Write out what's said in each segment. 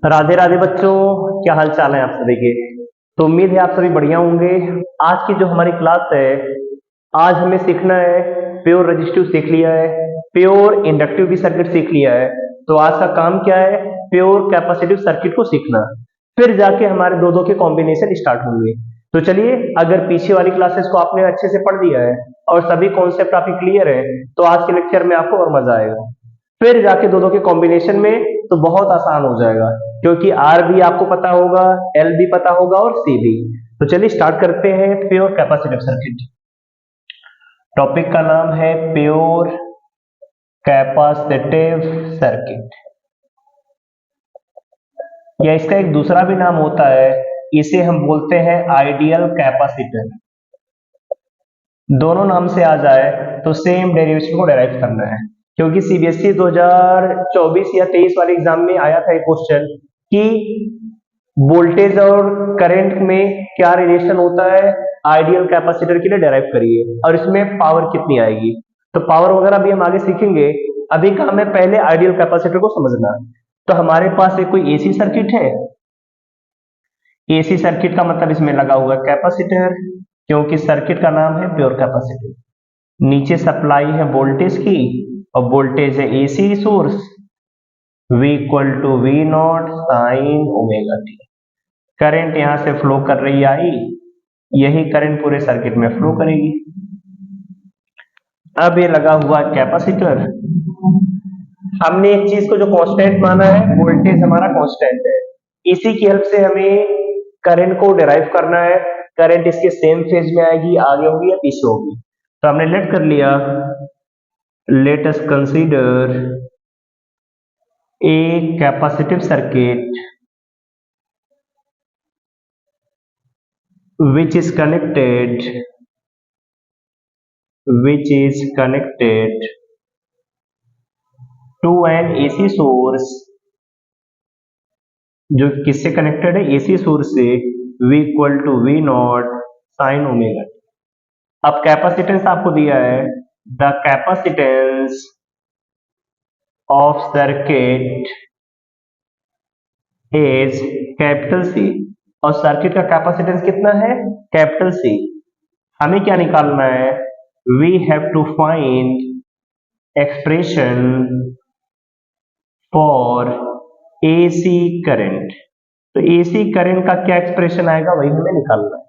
राधे राधे बच्चों, क्या हाल चाल है आप सभी के। तो उम्मीद है आप सभी बढ़िया होंगे। आज की जो हमारी क्लास है, आज हमें सीखना है, प्योर रेजिस्टिव सीख लिया है, प्योर इंडक्टिव भी सर्किट सीख लिया है। तो आज का काम क्या है, प्योर कैपेसिटिव सर्किट को सीखना। फिर जाके हमारे दो दो के कॉम्बिनेशन स्टार्ट होंगे। तो चलिए, अगर पीछे वाली क्लासेस को आपने अच्छे से पढ़ लिया है और सभी कॉन्सेप्ट आपके क्लियर है, तो आज के लेक्चर में आपको और मजा आएगा। फिर जाके दो दो के कॉम्बिनेशन में तो बहुत आसान हो जाएगा, क्योंकि आर भी आपको पता होगा, एल भी पता होगा और सी भी। तो चलिए स्टार्ट करते हैं प्योर कैपेसिटिव सर्किट। टॉपिक का नाम है प्योर कैपेसिटिव सर्किट, या इसका एक दूसरा भी नाम होता है, इसे हम बोलते हैं आइडियल कैपेसिटर। दोनों नाम से आ जाए तो सेम डेरिवेशन को डेराइव करना है, क्योंकि सीबीएसई 2024 या 23 वाले एग्जाम में आया था एक क्वेश्चन कि वोल्टेज और करंट में क्या रिलेशन होता है, आइडियल कैपेसिटर के लिए डेराइव करिए और इसमें पावर कितनी आएगी। तो पावर वगैरह भी हम आगे सीखेंगे, अभी काम है पहले आइडियल कैपेसिटर को समझना। तो हमारे पास एक कोई एसी सर्किट है। एसी सर्किट का मतलब इसमें लगा हुआ है कैपेसिटर, क्योंकि सर्किट का नाम है प्योर कैपेसिटिव। नीचे सप्लाई है वोल्टेज की, और वोल्टेज है AC source, V equal to V naught sine omega t. Current यहां से फ्लो कर रही है आई, यही करंट पूरे सर्किट में फ्लो करेगी। अब ये लगा हुआ है कैपेसिटर। हमने एक चीज को जो कांस्टेंट माना है, वोल्टेज हमारा कांस्टेंट है, इसी की हेल्प से हमें करंट को डिराइव करना है। करंट इसके सेम फेज में आएगी, आगे होगी या पीछे होगी। तो हमने लेट कर लिया, let us consider a capacitive circuit which is connected to an AC source, जो किससे कनेक्टेड है, एसी सोर्स से, V equal to V naught sine omega. अब कैपेसिटेंस आपको दिया है, the capacitance of circuit is capital C, और circuit का कैपेसिटेंस कितना है, कैपिटल सी। हमें क्या निकालना है, we have to find expression for AC current. तो एसी करंट का क्या एक्सप्रेशन आएगा, वही हमें निकालना है।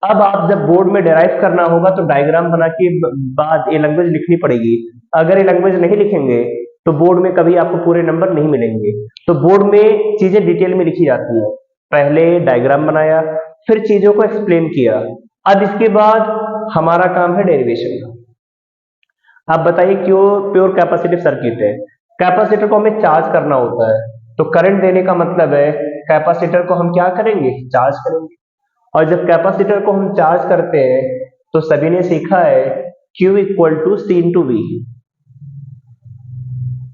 अब आप जब बोर्ड में डेराइव करना होगा तो डायग्राम बना के बाद ये लैंग्वेज लिखनी पड़ेगी। अगर ये लैंग्वेज नहीं लिखेंगे तो बोर्ड में कभी आपको पूरे नंबर नहीं मिलेंगे। तो बोर्ड में चीजें डिटेल में लिखी जाती है, पहले डायग्राम बनाया, फिर चीजों को एक्सप्लेन किया। अब इसके बाद हमारा काम है डेरिवेशन का। आप बताइए क्यों प्योर कैपेसिटिव सर्किट है। कैपेसिटर को हमें चार्ज करना होता है, तो करंट देने का मतलब है कैपेसिटर को हम क्या करेंगे, चार्ज करेंगे। और जब कैपेसिटर को हम चार्ज करते हैं तो सभी ने सीखा है Q equal to C into V.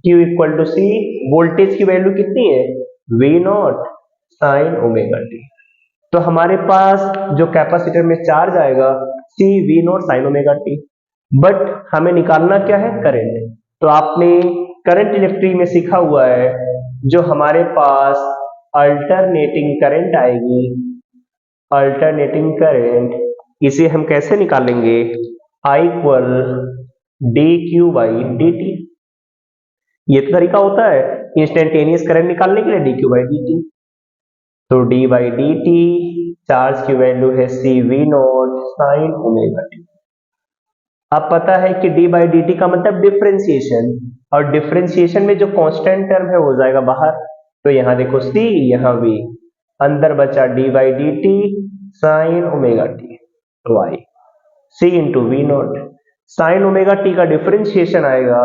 Q equal to C, voltage की वैल्यू कितनी है, V naught sine omega T. तो हमारे पास जो कैपेसिटर में चार्ज आएगा, C V naught sine omega T. But हमें निकालना क्या है, करंट। तो आपने करंट इलेक्ट्री में सीखा हुआ है, जो हमारे पास अल्टरनेटिंग करंट आएगी, अल्टरनेटिंग करंट, इसे हम कैसे निकालेंगे, I equal D Q by D T. ये तो तरीका होता है इंस्टेंटेनियस करंट निकालने के लिए, D Q by D T. तो D by D T, charge की वैल्यू है C V naught sine omega T. अब पता है कि डी बाई डी टी का मतलब डिफरेंशिएशन, और डिफरेंशिएशन में जो कांस्टेंट टर्म है वो जाएगा बाहर। तो यहां देखो सी, यहां वी, अंदर बचा D by D T sine omega T, तो I C into V naught. Sine omega T का डिफरेंशिएशन आएगा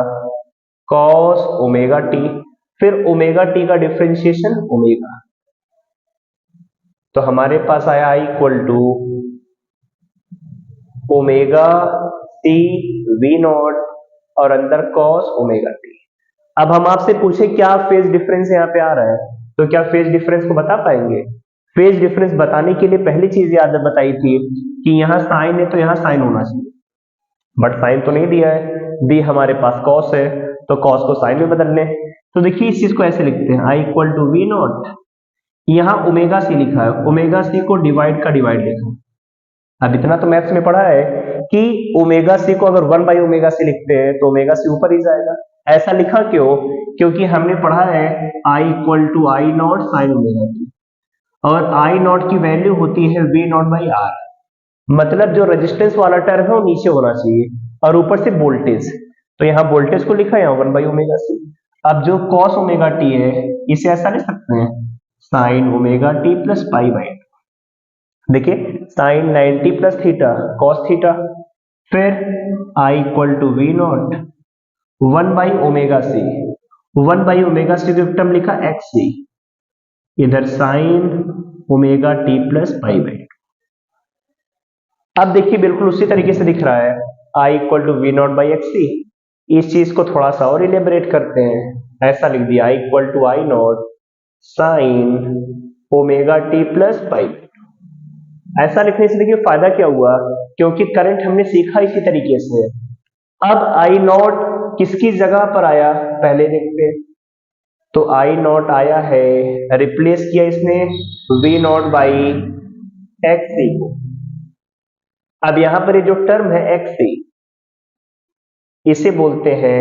कॉस ओमेगा टी, फिर ओमेगा टी का डिफरेंशिएशन ओमेगा। तो हमारे पास आया I equal to omega C V naught और अंदर कॉस ओमेगा टी। अब हम आपसे पूछे क्या फेज डिफरेंस यहाँ पे आ रहा है, तो क्या फेज डिफरेंस को बता पाएंगे। फेज डिफरेंस बताने के लिए पहली चीज याद बताई थी कि यहाँ साइन है तो यहाँ साइन होना चाहिए, बट साइन तो नहीं दिया है, दी हमारे पास कॉस है, तो कॉस को साइन में बदल लें। तो देखिए इस चीज को ऐसे लिखते हैं, आई इक्वल टू वी नॉट यहाँ ओमेगा सी लिखा है, ओमेगा सी को डिवाइड का डिवाइड लिखा है। अब इतना तो मैथ्स में पढ़ा है कि ओमेगा सी को अगर 1 बाई ओमेगा सी लिखते हैं तो ओमेगा सी ऊपर ही जाएगा। ऐसा लिखा क्यों? क्योंकि हमने पढ़ा है I equal to I naught sine omega T, और आई नॉट की वैल्यू होती है वी नॉट बाई आर। मतलब जो रेजिस्टेंस वाला टर्म है वो नीचे होना चाहिए और ऊपर से वोल्टेज, तो यहाँ वोल्टेज को लिखा है यहाँ 1 बाई ओमेगा सी। अब जो कॉस ओमेगा टी है इसे ऐसा लिख सकते हैं sine omega T plus pi by, देखिए sine 90 plus theta cos theta, फिर I equal to V naught 1 by omega C, 1 by omega C को टर्म लिखा एक्स सी, इधर sine omega T plus pi by. अब देखिए बिल्कुल उसी तरीके से दिख रहा है I equal to V naught by X C. इस चीज को थोड़ा सा और इलेबरेट करते हैं, ऐसा लिख दिया I equal to I naught sine omega T plus pi. ऐसा लिखने से देखिए फायदा क्या हुआ, क्योंकि करंट हमने सीखा इसी तरीके से। अब आई नॉट किसकी जगह पर आया पहले देखते हैं, तो आई नॉट आया है, रिप्लेस किया इसने वी नॉट बाई एक्स सी को। अब यहां पर ये जो टर्म है एक्स सी, इसे बोलते हैं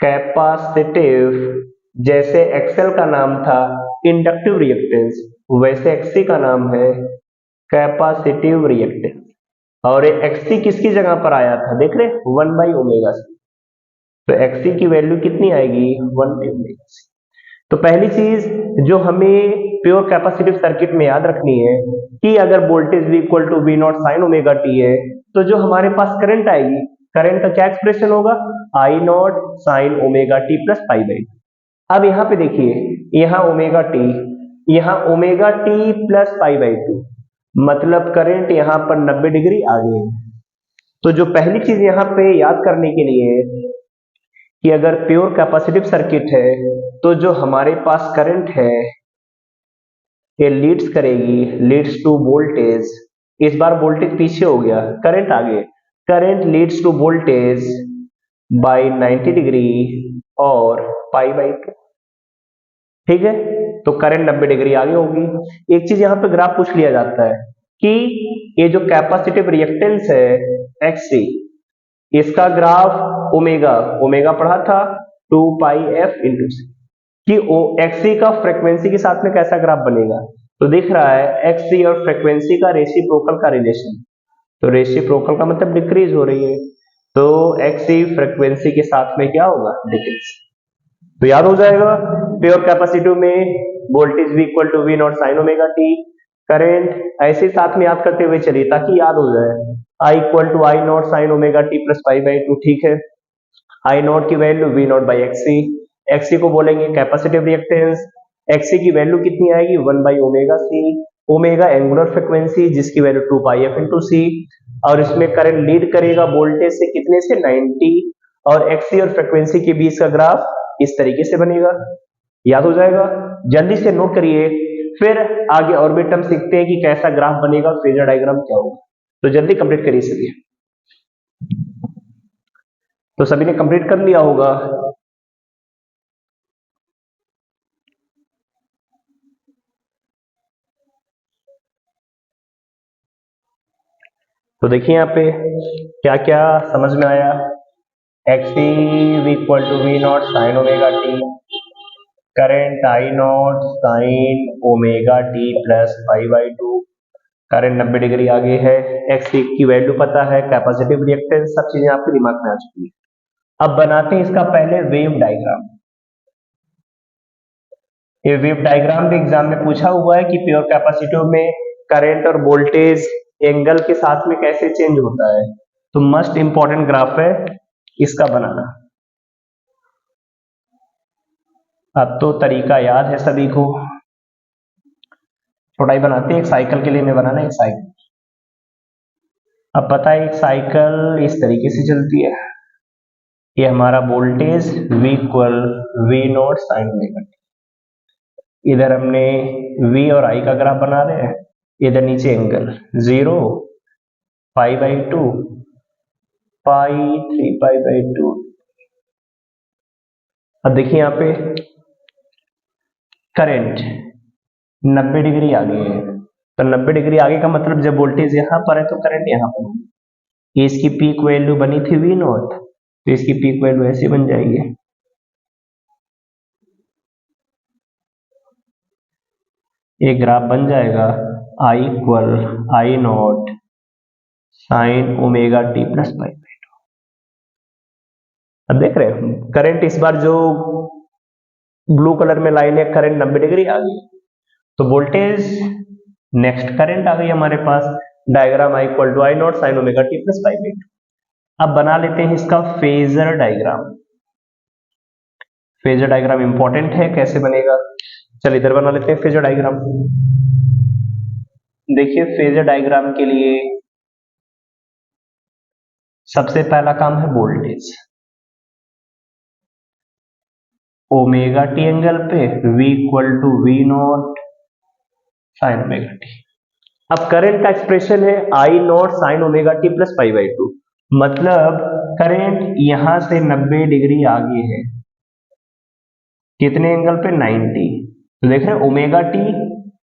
कैपेसिटिव। जैसे एक्सएल का नाम था इंडक्टिव रिएक्टेंस, वैसे एक्ससी का नाम है कैपेसिटिव रिएक्टेंस। और ये एक्ससी किसकी जगह पर आया था देख रहे 1 बाई ओमेगा सी, तो एक्ससी की वैल्यू कितनी आएगी 1 बाई ओमेगा सी। तो पहली चीज जो हमें प्योर कैपेसिटिव सर्किट में याद रखनी है कि अगर voltage V equal to V naught sine omega t है तो जो हमारे पास करंट आएगी, करंट का क्या एक्सप्रेशन होगा I naught sine omega T plus pi by. अब यहाँ पे देखिए यहाँ ओमेगा टी, यहाँ omega T plus pi by 2, मतलब करंट यहाँ पर 90 डिग्री आगे है। तो जो पहली चीज यहाँ पे याद करने के लिए कि अगर प्योर कैपेसिटिव सर्किट है तो जो हमारे पास करंट है ये लीड्स करेगी, लीड्स टू वोल्टेज। इस बार वोल्टेज पीछे हो गया, करंट आगे, current leads to voltage by 90 degree और पाई बाई 2, ठीक है। तो करंट 90 डिग्री आगे होगी। एक चीज यहाँ पे ग्राफ पूछ लिया जाता है कि ये जो कैपेसिटिव रिएक्टेंस है एक्स सी, इसका ग्राफ ओमेगा, ओमेगा पढ़ा था 2 पाई एफ इंटू सी, कि एक्ससी का फ्रीक्वेंसी के साथ में कैसा ग्राफ बनेगा। तो दिख रहा है एक्ससी और फ्रीक्वेंसी का रेसिप्रोकल का रिलेशन, तो रेसिप्रोकल का मतलब डिक्रीज हो रही है, तो एक्ससी फ्रीक्वेंसी के साथ में क्या होगा डिक्रीज। तो याद हो जाएगा प्योर कैपेसिटिव में voltage v equal to V naught sine omega t, current ऐसे साथ में याद करते हुए चलिए ताकि याद हो जाए I equal to I naught sine omega T plus pi by 2, ठीक है। आई नॉट की value V naught by X C, X C को बोलेंगे कैपेसिटिव रिएक्टेंस, एक्ससी की वैल्यू कितनी आएगी 1 by omega C, omega angular frequency जिसकी value 2 pi f into C, और इसमें करंट लीड करेगा वोल्टेज से कितने से 90, और एक्ससी और फ्रीक्वेंसी के बीच का ग्राफ इस तरीके से बनेगा। याद हो जाएगा, जल्दी से नोट करिए, फिर आगे और भी टर्म सीखते हैं कि कैसा ग्राफ बनेगा, फेजर डायग्राम क्या होगा। तो जल्दी कंप्लीट करिए सभी। तो सभी ने कंप्लीट कर लिया होगा। तो देखिए यहाँ पे क्या क्या समझ में आया, X t equal to V naught sine omega t, current I naught sine omega T plus pi by 2, current 90 degree आगे है, एक्स टी की वैल्यू पता है, कैपेसिटिव रिएक्टेंस, सब चीजें आपके दिमाग में आ चुकी है। अब बनाते हैं इसका पहले वेव डायग्राम। ये वेव डायग्राम भी एग्जाम में पूछा हुआ है कि प्योर कैपेसिटिव में करंट और वोल्टेज एंगल के साथ में कैसे चेंज होता है, तो मस्ट इंपॉर्टेंट ग्राफ है इसका बनाना। अब तो तरीका याद है सभी को, छोटा ही बनाते हैं। एक साइकिल के लिए मैं बनाना एक साइकिल। अब पता है एक साइकिल इस तरीके से चलती है, ये हमारा voltage v equal V naught sine omega t, इधर हमने v और i का ग्राफ बना रहे हैं, इधर नीचे angle 0 pi by 2 pi 3 pi by 2। अब देखिए यहाँ पे करंट 90 डिग्री आगे है, तो 90 डिग्री आगे का मतलब जब वोल्टेज यहाँ पर है तो करंट यहाँ पर है। ये इसकी पीक वैल्यू बनी थी वी नॉट, तो इसकी पीक वैल्यू ऐसी बन जाएगी, ये ग्राफ बन जाएगा I equal I naught sine omega T plus pi. अब देख रहे हैं करंट इस बार जो ब्लू कलर में लाइन है, करंट 90 डिग्री आ गई, तो वोल्टेज नेक्स्ट करंट आ गई हमारे पास। Diagram I equal to I naught sine omega T plus pi by two. अब बना लेते हैं इसका phasor diagram. Phasor diagram important है, कैसे बनेगा, चल इधर बना लेते हैं फेजर डायग्राम। देखिए फेजर डायग्राम के लिए सबसे पहला काम है वोल्टेज, ओमेगा टी एंगल पे V equal to V naught sine omega T. अब करंट का एक्सप्रेशन है I naught sine omega T plus pi by two, मतलब करंट यहां से 90 डिग्री आगे है, कितने एंगल पे 90। तो देख रहे हैं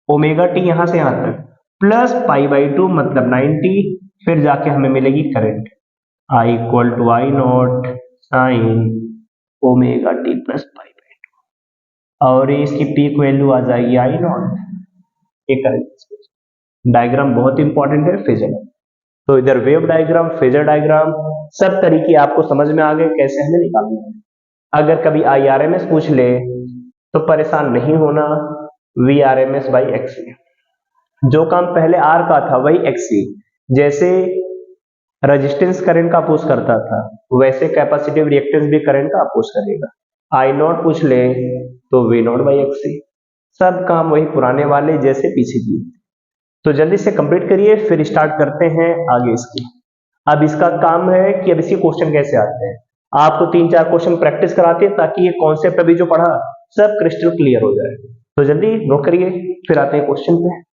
ओमेगा टी यहां से यहां तक प्लस पाई बाई टू मतलब 90, फिर जाके हमें मिलेगी current I equal to I naught sine omega T plus pi by two, और इसकी पीक वैल्यू आ जाएगी आई नॉट। ये करंट डायग्राम बहुत इंपॉर्टेंट है फेजर। तो इधर वेव डायग्राम, फेजर डायग्राम, सब तरीके आपको समझ में आ गए कैसे हमें निकालना है। अगर कभी IRMS पूछ ले तो परेशान नहीं होना, VRMS बाई XC। जो काम पहले R का था वही XC, जैसे रेजिस्टेंस करंट का अपोज करता था वैसे कैपेसिटिव रिएक्टेंस भी करंट का अपोज करेगा। आई नॉट पूछ ले तो V नॉट बाई XC, सब काम वही पुराने वाले जैसे पीछे किए। तो जल्दी से कंप्लीट करिए, फिर स्टार्ट करते हैं आगे इसकी। अब इसका काम है कि अब इसके क्वेश्चन कैसे आते हैं, आपको 3-4 क्वेश्चन प्रैक्टिस कराते हैं ताकि ये कॉन्सेप्ट अभी जो पढ़ा सब क्रिस्टल क्लियर हो जाए। तो जल्दी नोट करिए, फिर आते हैं क्वेश्चन पे।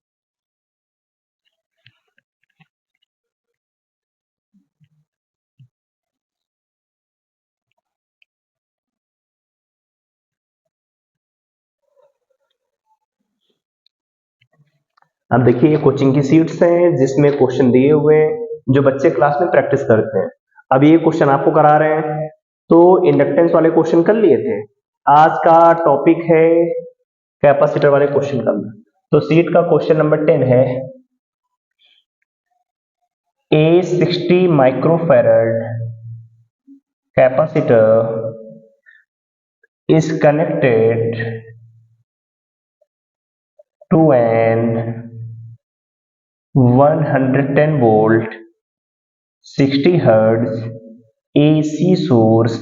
अब देखिए ये कोचिंग की सीट्स हैं जिसमें क्वेश्चन दिए हुए हैं जो बच्चे क्लास में प्रैक्टिस करते हैं। अब ये क्वेश्चन आपको करा रहे हैं, तो इंडक्टेंस वाले क्वेश्चन कर लिए थे। आज का टॉपिक है कैपेसिटर वाले क्वेश्चन करना। तो सीट का क्वेश्चन नंबर 10 है, ए 60 microfarad capacitor is connected to an 110 volt 60 hertz AC source.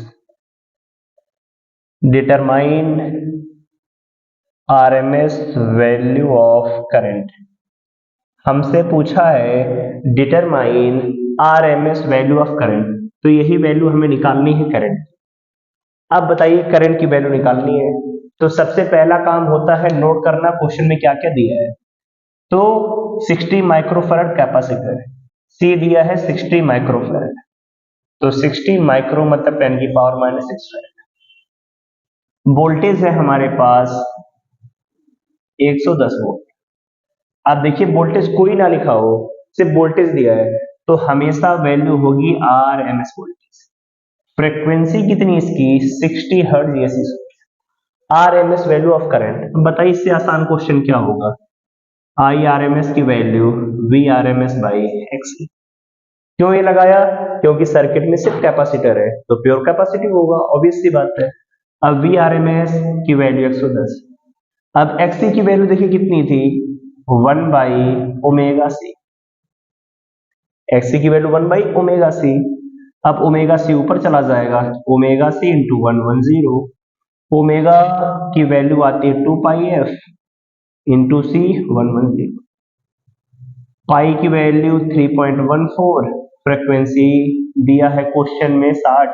Determine RMS value of current। हमसे पूछा है determine RMS value of current, तो यही वैल्यू हमें निकालनी है करंट। अब बताइए करंट की वैल्यू निकालनी है, तो सबसे पहला काम होता है नोट करना क्वेश्चन में क्या क्या दिया है। तो 60 माइक्रोफैरड कैपेसिटर, सी दिया है 60 माइक्रोफैरड, तो 60 माइक्रो मतलब 10 की पावर माइनस 6 फैरड। वोल्टेज है हमारे पास 110 वोल्ट। आप देखिए वोल्टेज कोई ना लिखा हो, सिर्फ वोल्टेज दिया है, तो हमेशा वैल्यू होगी RMS वोल्टेज। फ्रीक्वेंसी कितनी इसकी 60 hertz AC। RMS value of current, बताइए इससे आसान क्वेश्चन क्या होगा, IRMS की वैल्यू VRMS बाई XC। क्यों ये लगाया, क्योंकि सर्किट में सिर्फ कैपेसिटर है तो प्योर कैपेसिटिव होगा, ऑब्वियस सी बात है। अब VRMS की वैल्यू 110, अब XC की वैल्यू देखिए कितनी थी 1 बाई ओमेगा सी, XC की वैल्यू 1 बाई ओमेगा सी। अब ओमेगा सी ऊपर चला जाएगा, ओमेगा सी इंटू 110, ओमेगा की वैल्यू आती है 2 पाई एफ इंटू सी 110, पाई की वैल्यू 3.14, फ्रीक्वेंसी दिया है क्वेश्चन में 60,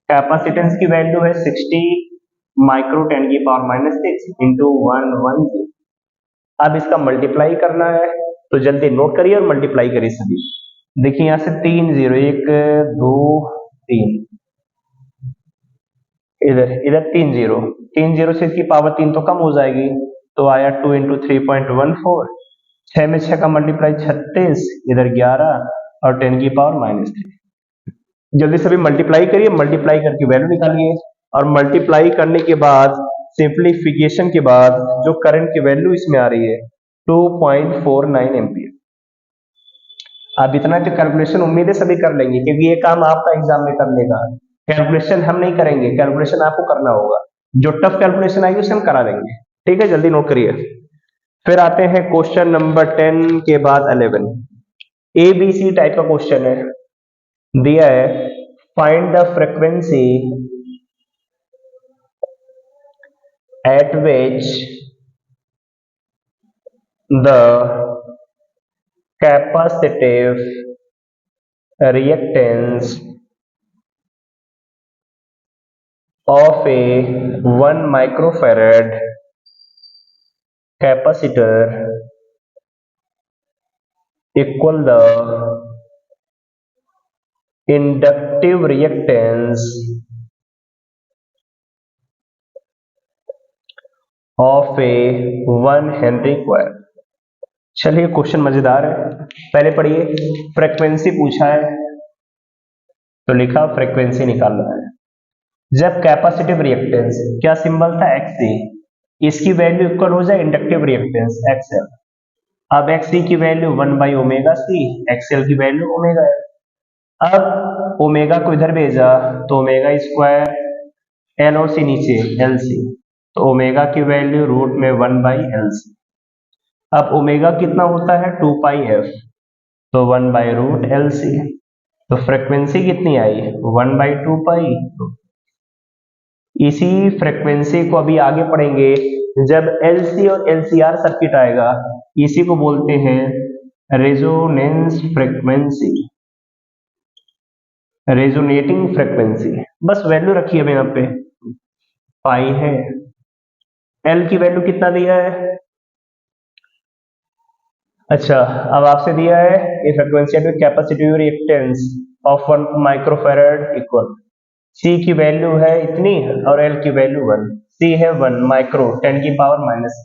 कैपेसिटेंस की वैल्यू है 60 माइक्रो 10 की पावर माइनस 6 इंटू 110। अब इसका मल्टीप्लाई करना है, तो जल्दी नोट करिए और मल्टीप्लाई करिए सभी। देखिए यहां से 3 0, 1 2 3, इधर इधर 3 जीरो, 3 जीरो से इसकी पावर 3 तो कम हो जाएगी, तो आया 2 इंटू 3.14, 6 में 6 का मल्टीप्लाई 36, इधर 11 और 10⁻⁻3। जल्दी से भी मल्टीप्लाई करिए, मल्टीप्लाई करके वैल्यू निकालिए, और मल्टीप्लाई करने के बाद सिंप्लीफिकेशन के बाद जो करंट की वैल्यू इसमें आ रही है 2.49 एम्पियर। अब इतना तो कैलकुलेशन उम्मीद है सभी कर लेंगे, क्योंकि ये काम आपका एग्जाम में करने का, कैलकुलेशन हम नहीं करेंगे, कैलकुलेशन आपको करना होगा, जो टफ कैलकुलेशन आएगी उसे हम करा देंगे। ठीक है, जल्दी नोट करिए। फिर आते हैं क्वेश्चन नंबर 10 के बाद 11। ए बी सी टाइप का क्वेश्चन है, दिया है find the frequency at which the capacitive reactance of a 1 microfarad capacitor equal the inductive reactance of a 1 Henry coil। चलिए क्वेश्चन मजेदार है, पहले पढ़िए। फ्रीक्वेंसी पूछा है तो लिखा फ्रीक्वेंसी निकालना है। जब कैपेसिटिव रिएक्टेंस, क्या सिंबल था XC, इसकी वैल्यू इक्वल हो जाए इंडक्टिव रिएक्टेंस XL। अब XC की वैल्यू 1/ω/C, XL की वैल्यू ओमेगा है। अब ओमेगा को इधर भेजा तो ओमेगा स्क्वायर, L और C नीचे LC, तो ओमेगा की वैल्यू रूट में 1/LC। अब ओमेगा कितना होता है 2πf, तो 1/√LC, तो फ्रीक्वेंसी कितनी आई 1/2π। इसी फ्रीक्वेंसी को अभी आगे पढ़ेंगे, जब LC और LCR सर्किट आएगा, इसी को बोलते हैं रेजोनेंस फ्रीक्वेंसी, रेजोनेटिंग फ्रीक्वेंसी। बस वैल्यू रखिए अब यहाँ पे पाई है। L की वैल्यू कितना दिया है, अच्छा अब आपसे दिया है ये frequency at capacitive reactance of 1 microfarad equal, C की वैल्यू है इतनी और L की वैल्यू 1, C है 1 माइक्रो 10⁻⁻6,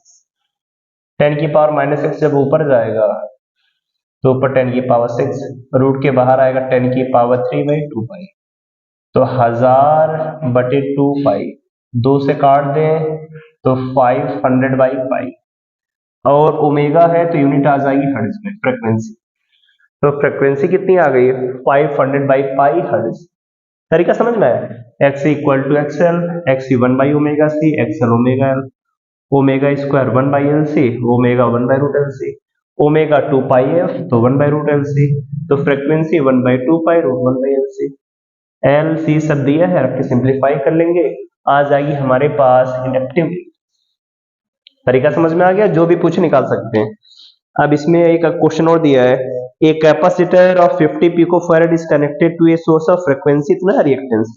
10⁻⁻6 जब ऊपर जाएगा तो ऊपर 10⁻6, रूट के बाहर आएगा 10⁻3/2π, तो 1000/2π, 2 से काट दें तो 500/π, और ओमेगा है तो यूनिट आ जाएगी हर्ट्ज में फ्रीक्वेंसी, तो फ्रीक्वेंसी कितनी आ गई 500/π हर्ट्ज। तरीका समझ में आया, XC equal to XL, XC 1/ω/C, XL omega L, omega square 1/LC, omega 1/√LC, omega 2πf तो 1/√LC, तो फ्रीक्वेंसी 1/2π√1/LC। LC सब दिया है, रख के सिंप्लीफाई कर लेंगे, आ जाएगी हमारे पास इंडक्टिव। तरीका समझ में आ गया, जो भी पूछ निकाल सकते हैं। अब इसमें एक क्वेश्चन और दिया है, a capacitor of 50 picofarad is connected to a source of frequency इतना रिएक्टेंस।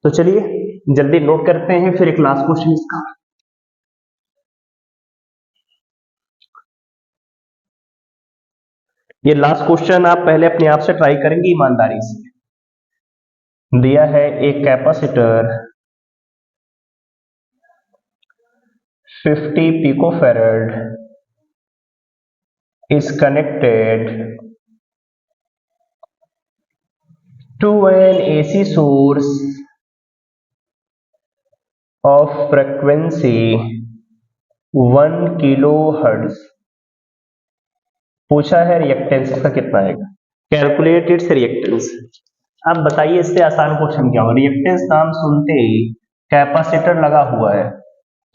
तो चलिए जल्दी नोट करते हैं, फिर एक लास्ट क्वेश्चन इसका। ये लास्ट क्वेश्चन आप पहले अपने आप से ट्राई करेंगे ईमानदारी से। दिया है एक capacitor 50 picofarad is connected to an AC source of frequency 1 kilohertz। पूछा है रिएक्टेंस का कितना आएगा, कैलकुलेट इट्स रिएक्टेंस। अब बताइए इससे आसान क्वेश्चन क्या हो, रिएक्टेंस नाम सुनते ही कैपेसिटर लगा हुआ है,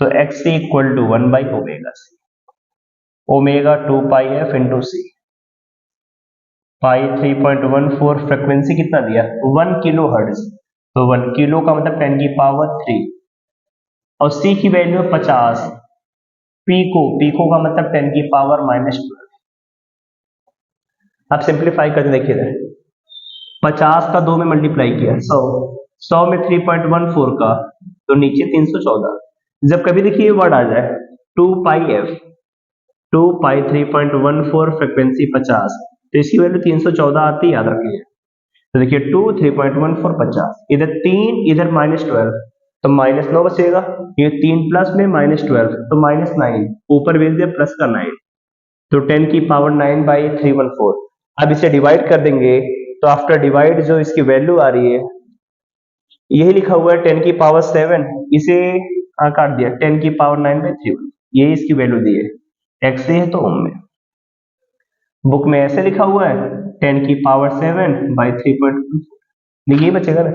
तो XC equal to 1/ω/C, omega 2πf into C, pi 3.14, frequency कितना दिया 1 किलो हर्ट्ज, तो 1 किलो का मतलब 10⁻3, और C की वैल्यू 50, पीको का मतलब 10⁻⁻12। आप सिंप्लीफाई करके देखिए, 50 का 2 में मल्टीप्लाई किया 100 में 3.14 का, तो नीचे 314। जब कभी देखिए वर्ड आ जाए 2πf, 2π 3.14 फ्रीक्वेंसी 50, तो इसकी वैल्यू 314 आती है, याद रखिए। तो देखिए 2 3.14 50, इधर 3 इधर -12, तो -9 बचेगा, ये 3 प्लस में -12 तो -9, ऊपर भेज दिया प्लस का 9, तो 10 की पावर 9 बाई 314। अब इसे डिवाइड कर देंगे तो आफ्टर डिवाइड जो इसकी वैल्यू आ रही है, यही लिखा हुआ है 10 की पावर 7, इसे काट दिया 10 की पावर 9 बाई 3, यही इसकी वैल्यू दी है, एक्स है तो ओम में। बुक में ऐसे लिखा हुआ है 10 की पावर 7 बाई 3.14, देखिए बचेगा ना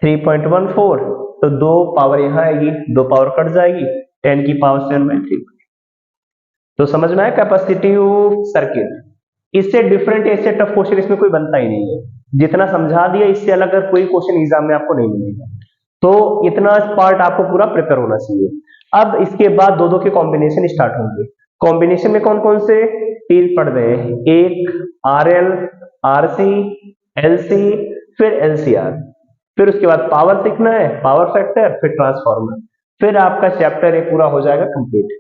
3.14, तो 2 पावर यहाँ आएगी, 2 पावर कट जाएगी, 10 की पावर 7 बाई 3। तो समझ में आया कैपेसिटिव सर्किट। इससे डिफरेंट ऐसे टफ क्वेश्चन इसमें कोई बनता ही नहीं है, जितना समझा दिया इससे अलग अगर कोई क्वेश्चन एग्जाम में आपको नहीं मिलेगा। तो इतना पार्ट आपको पूरा प्रिपेयर होना चाहिए। अब इसके बाद दो दो के कॉम्बिनेशन स्टार्ट होंगे। कॉम्बिनेशन में कौन कौन से 3 पढ़ रहे हैं, एक RL, RC, LC, फिर LCR, फिर उसके बाद पावर सीखना है, पावर फैक्टर, फिर ट्रांसफार्मर, फिर आपका चैप्टर ये पूरा हो जाएगा कंप्लीट।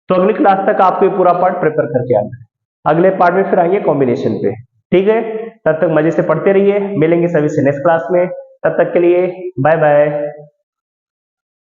तो अगली क्लास तक आपको ये पूरा पार्ट प्रिपेयर करके आना है। अगले पार्ट में फिर आएंगे कॉम्बिनेशन पे, ठीक है। तब तक मजे से पढ़ते रहिए, मिलेंगे सभी से नेक्स्ट क्लास में, तब तक के लिए बाय बाय।